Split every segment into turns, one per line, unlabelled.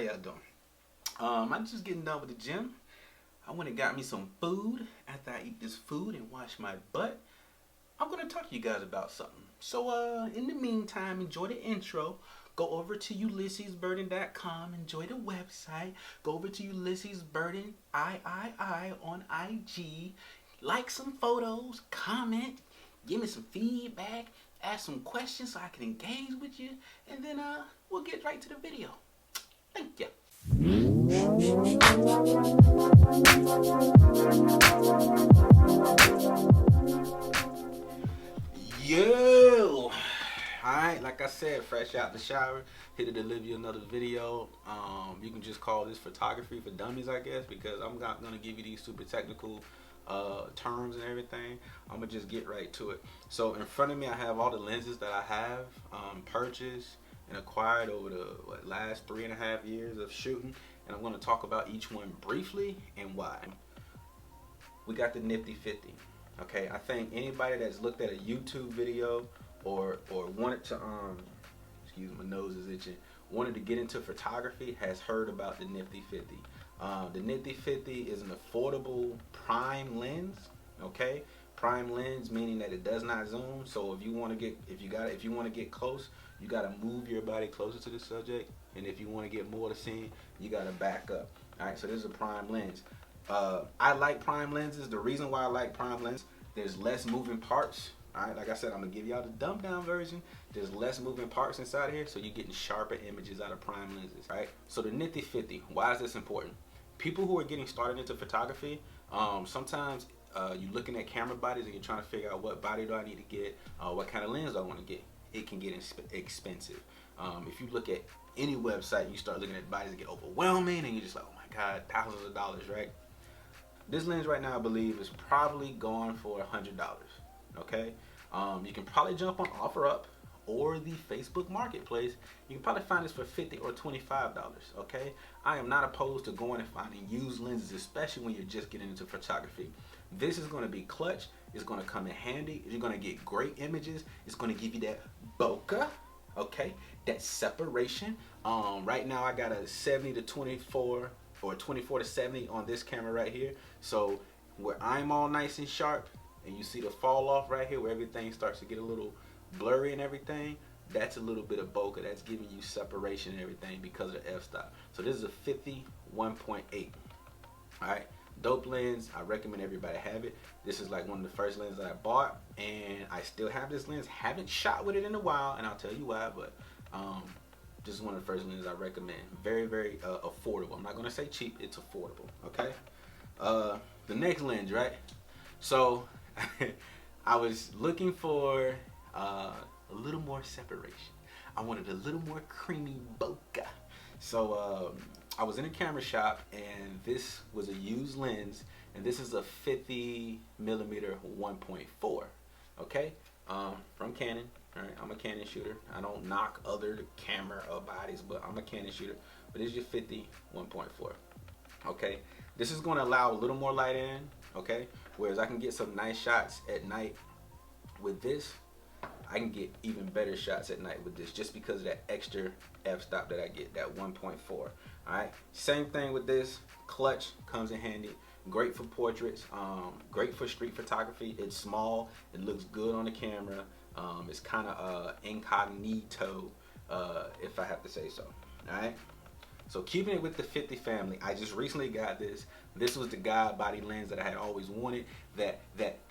y'all doing? I'm just getting done with the gym. I went and got me some food. After I eat this food and wash my butt, I'm gonna talk to you guys about something. So, in the meantime, enjoy the intro. Go over to UlyssesBurden.com. Enjoy the website. Go over to Ulysses Burden III on IG. Like some photos, comment, give me some feedback, ask some questions so I can engage with you, and then we'll get right to the video. Thank you. Yo! Alright, like I said, fresh out the shower, here to deliver you another video. You can just call this photography for dummies, I guess, because I'm not going to give you these super technical terms and everything. I'm going to just get right to it. So in front of me, I have all the lenses that I have purchased and acquired over the last 3.5 years of shooting. And I'm going to talk about each one briefly and why. We got the Nifty 50. Okay, I think anybody that's looked at a YouTube video or wanted to excuse my nose is itching, wanted to get into photography has heard about the Nifty 50. The Nifty 50 is an affordable prime lens. Okay, prime lens meaning that it does not zoom. So if you want to get close, you got to move your body closer to the subject, and if you want to get more to scene, you got to back up. All right, so this is a prime lens. I like prime lenses. The reason why I like prime lenses, there's less moving parts. All right, like I said, I'm gonna give y'all the dumbed down version. There's less moving parts inside here, so you're getting sharper images out of prime lenses. Right. So the Nifty 50. Why is this important? People who are getting started into photography, sometimes you're looking at camera bodies and you're trying to figure out what body do I need to get, what kind of lens do I want to get. It can get expensive. If you look at any website, you start looking at bodies that get overwhelming, and you're just like, oh my God, thousands of dollars, right? This lens right now, I believe, is probably going for $100. Okay, you can probably jump on OfferUp or the Facebook Marketplace. You can probably find this for $50 or $25. Okay, I am not opposed to going and finding used lenses, especially when you're just getting into photography. This is going to be clutch. It's going to come in handy. You're going to get great images. It's going to give you that bokeh. Okay, that separation. Right now I got a 70 to 24 or 24 to 70 on this camera right here. So where I'm all nice and sharp, and you see the fall off right here where everything starts to get a little blurry and everything, that's a little bit of bokeh. That's giving you separation and everything because of the f-stop. So this is a 51.8. All right, dope lens. I recommend everybody have it. This is like one of the first lenses that I bought, and I still have this lens. Haven't shot with it in a while, and I'll tell you why, but this is one of the first lenses I recommend. Very, very affordable. I'm not gonna say cheap, it's affordable. Okay. The next lens, right? So I was looking for a little more separation. I wanted a little more creamy bokeh. So I was in a camera shop, and this was a used lens, and this is a 50mm 1.4. Okay, from Canon. All right, I'm a Canon shooter. I don't knock other camera bodies, but I'm a Canon shooter. But this is your 50 1.4. Okay, this is going to allow a little more light in. Okay, whereas I can get some nice shots at night with this, I can get even better shots at night with this, just because of that extra f-stop that I get, that 1.4. All right, same thing with this. Clutch comes in handy. Great for portraits. Great for street photography. It's small. It looks good on the camera. It's kind of incognito, if I have to say so. All right. So keeping it with the 50 family, I just recently got this. This was the God body lens that I had always wanted. That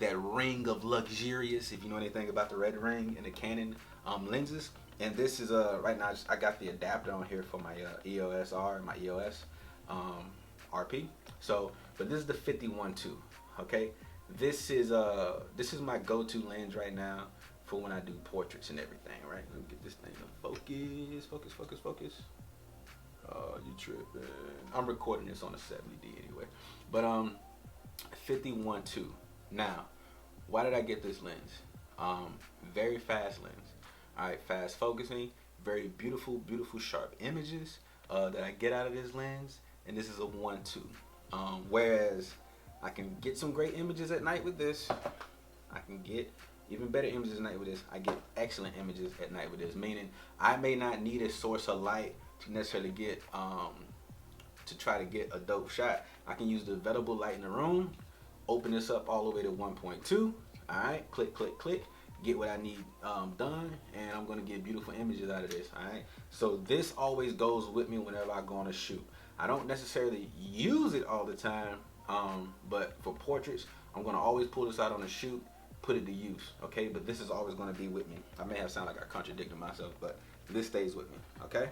ring of luxurious, if you know anything about the red ring and the Canon lenses. And this is right now I got the adapter on here for my EOS R and my EOS RP. So, but this is the 51.2. Okay, this is my go-to lens right now for when I do portraits and everything. Right, let me get this thing to focus. You tripping? I'm recording this on a 70D anyway. But 51.2. Now, why did I get this lens? Very fast lens. All right, fast focusing, very beautiful sharp images that I get out of this lens, and this is a 1.2. Whereas I can get some great images at night with this. I can get even better images at night with this. I get excellent images at night with this, meaning I may not need a source of light to necessarily get to try to get a dope shot. I can use the available light in the room, open this up all the way to 1.2. All right, click, click, click, get what I need done, and I'm gonna get beautiful images out of this. All right, so this always goes with me whenever I go on a shoot. I don't necessarily use it all the time, but for portraits, I'm gonna always pull this out on a shoot, put it to use. Okay, but this is always gonna be with me. I may have sound like I contradicted myself, but this stays with me. Okay.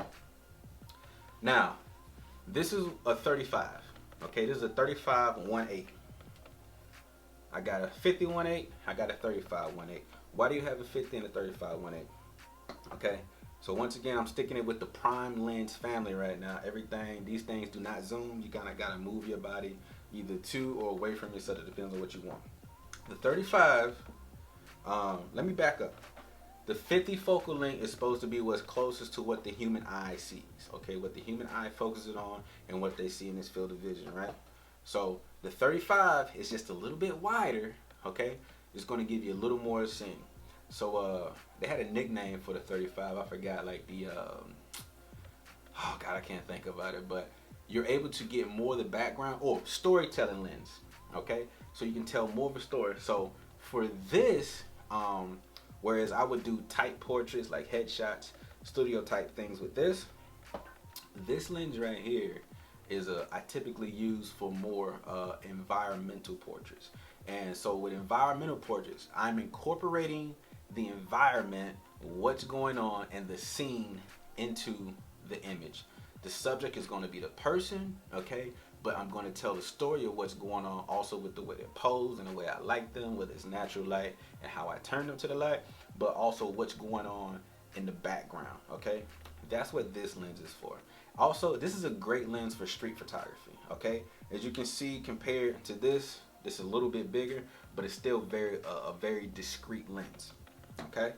Now, this is a 35. Okay, this is a 35 1/8. I got a 50 1/8. I got a 35 1/8. Why do you have a 50 and a 35 1/8? Okay, so once again, I'm sticking it with the prime lens family right now. Everything, these things do not zoom. You kind of got to move your body either to or away from yourself. It depends on what you want. The 35, let me back up. The 50 focal length is supposed to be what's closest to what the human eye sees. Okay, what the human eye focuses on and what they see in this field of vision, right? So the 35 is just a little bit wider. Okay, it's going to give you a little more seeing. So they had a nickname for the 35. I forgot, like the oh god, I can't think about it, but you're able to get more of the background or storytelling lens. Okay, so you can tell more of a story. So for this, whereas I would do tight portraits like headshots, studio type things with this lens right here is I typically use for more environmental portraits. And so with environmental portraits, I'm incorporating the environment, what's going on, and the scene into the image. The subject is going to be the person, okay? But I'm going to tell the story of what's going on also with the way they're posed and the way I like them, whether it's natural light and how I turn them to the light, but also what's going on in the background, okay? That's what this lens is for. Also, this is a great lens for street photography, okay? As you can see, compared to this is a little bit bigger, but it's still a very discreet lens, okay?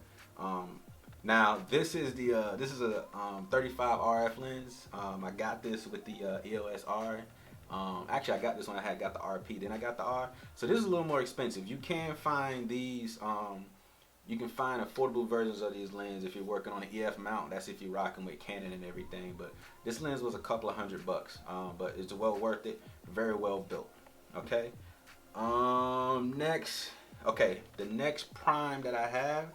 Now this is a 35 RF lens. I got this with the EOS R. Actually, I got this when I got the RP, then I got the R. So this is a little more expensive. You can find these. You can find affordable versions of these lenses if you're working on an EF mount. That's if you're rocking with Canon and everything. But this lens was a couple of $100, but it's well worth it. Very well built. Okay. Next, the next prime that I have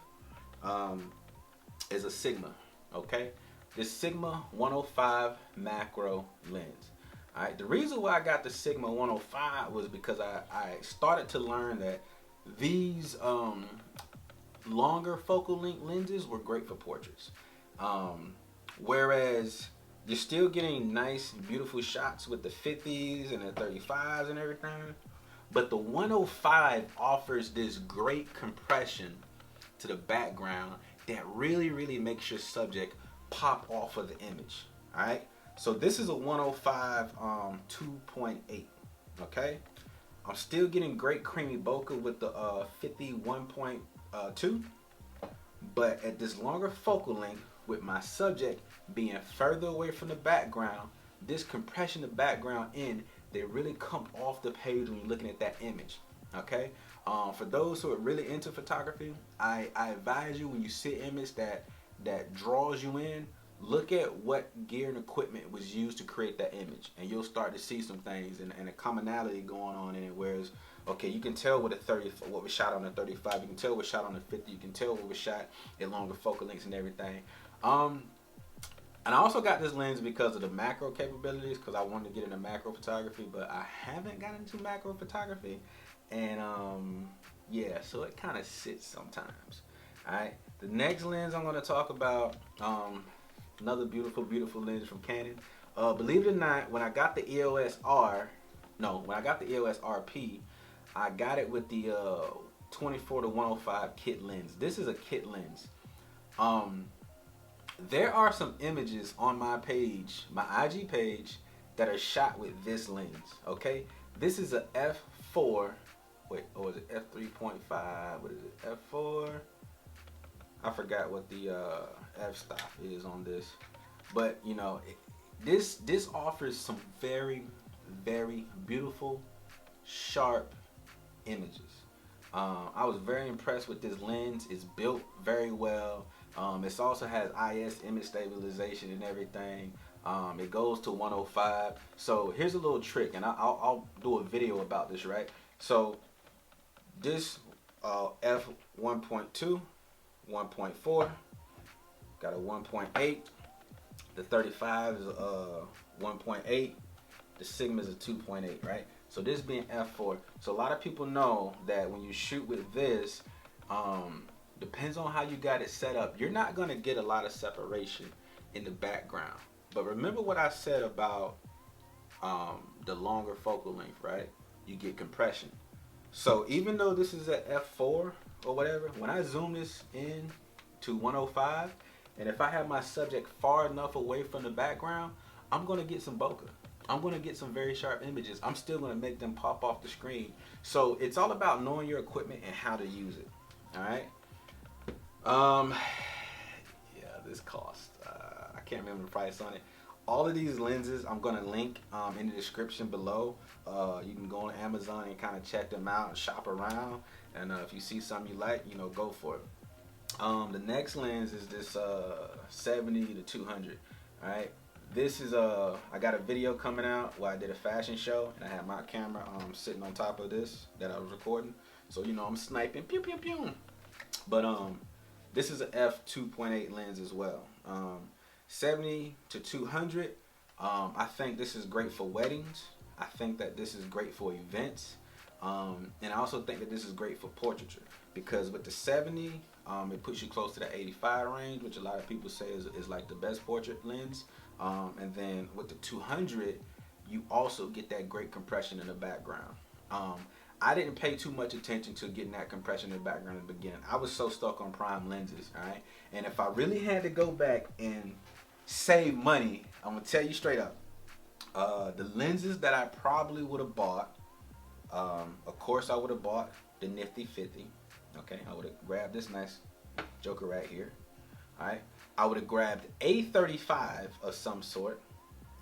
is a Sigma. Okay, this Sigma 105 macro lens. All right, the reason why I got the Sigma 105 was because I started to learn that these longer focal length lenses were great for portraits. Whereas you're still getting nice, beautiful shots with the 50s and the 35s and everything. But the 105 offers this great compression to the background that really, really makes your subject pop off of the image. All right. So this is a 105 2.8. Okay. I'm still getting great creamy bokeh with the 51.2, but at this longer focal length, with my subject being further away from the background, this compression the background in, they really come off the page when you're looking at that image. Okay. For those who are really into photography, I advise you when you see an image that draws you in, look at what gear and equipment was used to create that image, and you'll start to see some things and a commonality going on in it. Whereas, okay, you can tell what was shot on the 35, you can tell what was shot on the 50, you can tell what was shot at longer focal lengths and everything. And I also got this lens because of the macro capabilities, because I wanted to get into macro photography, but I haven't gotten into macro photography, and yeah, so it kind of sits sometimes. All right, the next lens I'm going to talk about, another beautiful lens from Canon. Believe it or not, when I got the EOS RP, I got it with the 24 to 105 kit lens. This is a kit lens. There are some images on my page, my IG page, that are shot with this lens. Okay, this is a f4. Wait, or is it f3.5? What is it? f4. I forgot what the f-stop is on this, but you know, this offers some very, very beautiful, sharp images. I was very impressed with this lens. It's built very well. It also has IS image stabilization and everything. It goes to 105. So here's a little trick, and I'll do a video about this, right? So this f 1.2, 1.4, got a 1.8. The 35 is 1.8. The Sigma is a 2.8, right? So this being f4. So a lot of people know that when you shoot with this, depends on how you got it set up, you're not going to get a lot of separation in the background. But remember what I said about the longer focal length, right? You get compression. So even though this is at f4 or whatever, when I zoom this in to 105, and if I have my subject far enough away from the background, I'm going to get some bokeh. I'm going to get some very sharp images. I'm still going to make them pop off the screen. So it's all about knowing your equipment and how to use it. All right. Yeah, this cost. I can't remember the price on it. All of these lenses I'm going to link in the description below. You can go on Amazon and kind of check them out and shop around. And if you see something you like, you know, go for it. The next lens is this 70 to 200. All right. This is I got a video coming out where I did a fashion show, and I had my camera sitting on top of this that I was recording. So you know I'm sniping, pew pew pew. But this is a f2.8 lens as well. 70 to 200. I think this is great for weddings. I think that this is great for events, and I also think that this is great for portraiture, because with the 70, it puts you close to the 85 range, which a lot of people say is like the best portrait lens. And then with the 200, you also get that great compression in the background. I didn't pay too much attention to getting that compression in the background in the beginning. I was so stuck on prime lenses, all right? And if I really had to go back and save money, I'm gonna tell you straight up, the lenses that I probably would have bought, of course I would have bought the Nifty 50. Okay, I would have grabbed this nice joker right here. All right, I would have grabbed a 35 of some sort.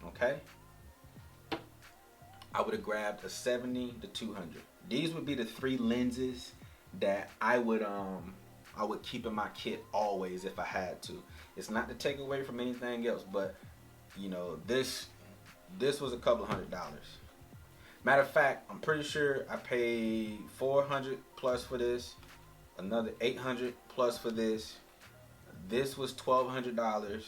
Okay, I would have grabbed a 70 to 200. These would be the three lenses that I would keep in my kit always if I had to. It's not to take away from anything else, but you know, this was a couple $100. Matter of fact, I'm pretty sure I paid $400 plus for this, another $800 plus for this. This was $1,200,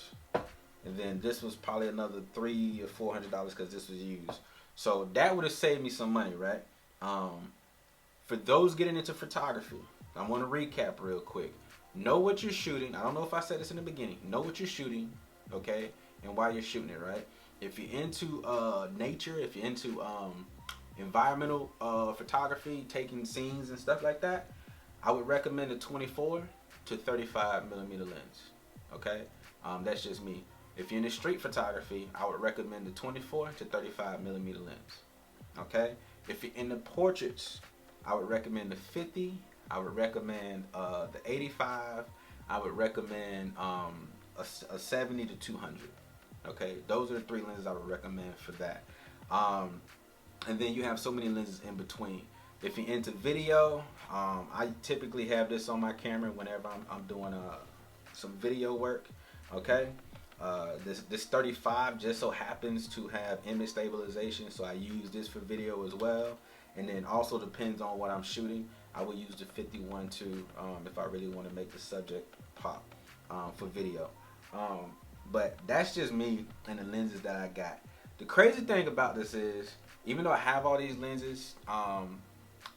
and then this was probably another $300 or $400 because this was used. So that would have saved me some money, right? For those getting into photography, I want to recap real quick. Know what you're shooting. I don't know if I said this in the beginning. Know what you're shooting, okay, and why you're shooting it, right? If you're into nature, if you're into environmental photography, taking scenes and stuff like that, I would recommend a 24 to 35 millimeter lens. Okay, that's just me. If you're into street photography, I would recommend the 24 to 35 millimeter lens. Okay, if you're into portraits, I would recommend the 50. I would recommend the 85. I would recommend a 70 to 200. Okay, those are the three lenses I would recommend for that. And then you have so many lenses in between. If you're into video, I typically have this on my camera whenever I'm doing some video work. Okay, this 35 just so happens to have image stabilization, so I use this for video as well. And then also depends on what I'm shooting. I will use the 51 too if I really want to make the subject pop for video. But that's just me and the lenses that I got. The crazy thing about this is, even though I have all these lenses,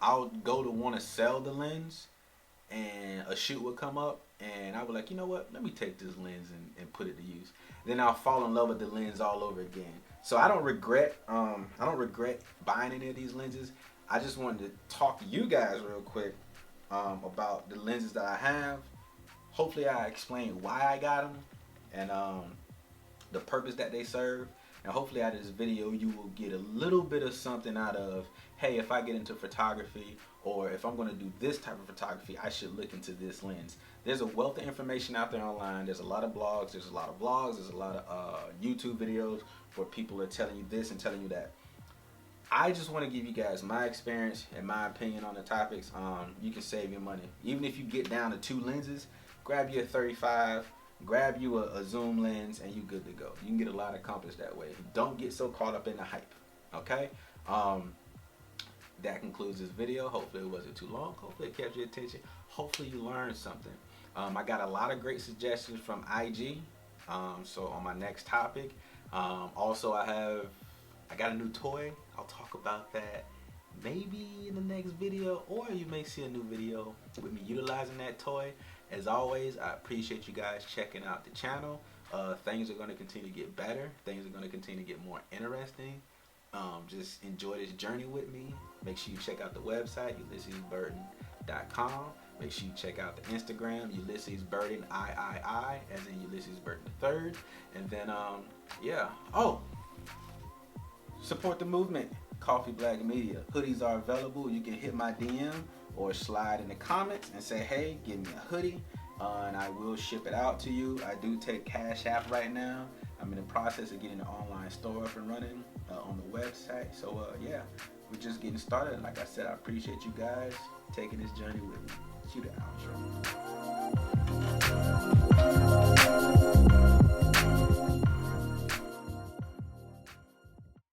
I'll go to want to sell the lens, and a shoot would come up, and I would like, you know what, let me take this lens and put it to use. Then I'll fall in love with the lens all over again. So I don't regret buying any of these lenses. I just wanted to talk to you guys real quick about the lenses that I have. Hopefully I explained why I got them and the purpose that they serve. And hopefully out of this video you will get a little bit of something out of, hey, if I get into photography, or if I'm going to do this type of photography, I should look into this lens. There's a wealth of information out there online. There's a lot of blogs, there's a lot of vlogs, there's a lot of YouTube videos where people are telling you this and telling you that. I just want to give you guys my experience and my opinion on the topics. You can save your money. Even if you get down to 2 lenses, grab you a 35, grab you a zoom lens, and you good to go. You can get a lot accomplished that way. Don't get so caught up in the hype. Okay. That concludes this video. Hopefully it wasn't too long. Hopefully it kept your attention. Hopefully you learned something. I got a lot of great suggestions from IG. So on my next topic, also I got a new toy. I'll talk about that maybe in the next video, or you may see a new video with me utilizing that toy. As always, I appreciate you guys checking out the channel. Things are going to continue to get better. Things are going to continue to get more interesting. Just enjoy this journey with me. Make sure you check out the website, UlyssesBurton.com. Make sure you check out the Instagram, Ulysses Burton III, as in Ulysses Burton III. And then, yeah. Oh, support the movement. Coffee Black Media. Hoodies are available. You can hit my DM or slide in the comments and say, hey, give me a hoodie, and I will ship it out to you. I do take Cash App right now. I'm in the process of getting the online store up and running on the website. So yeah, we're just getting started. Like I said, I appreciate you guys taking this journey with me.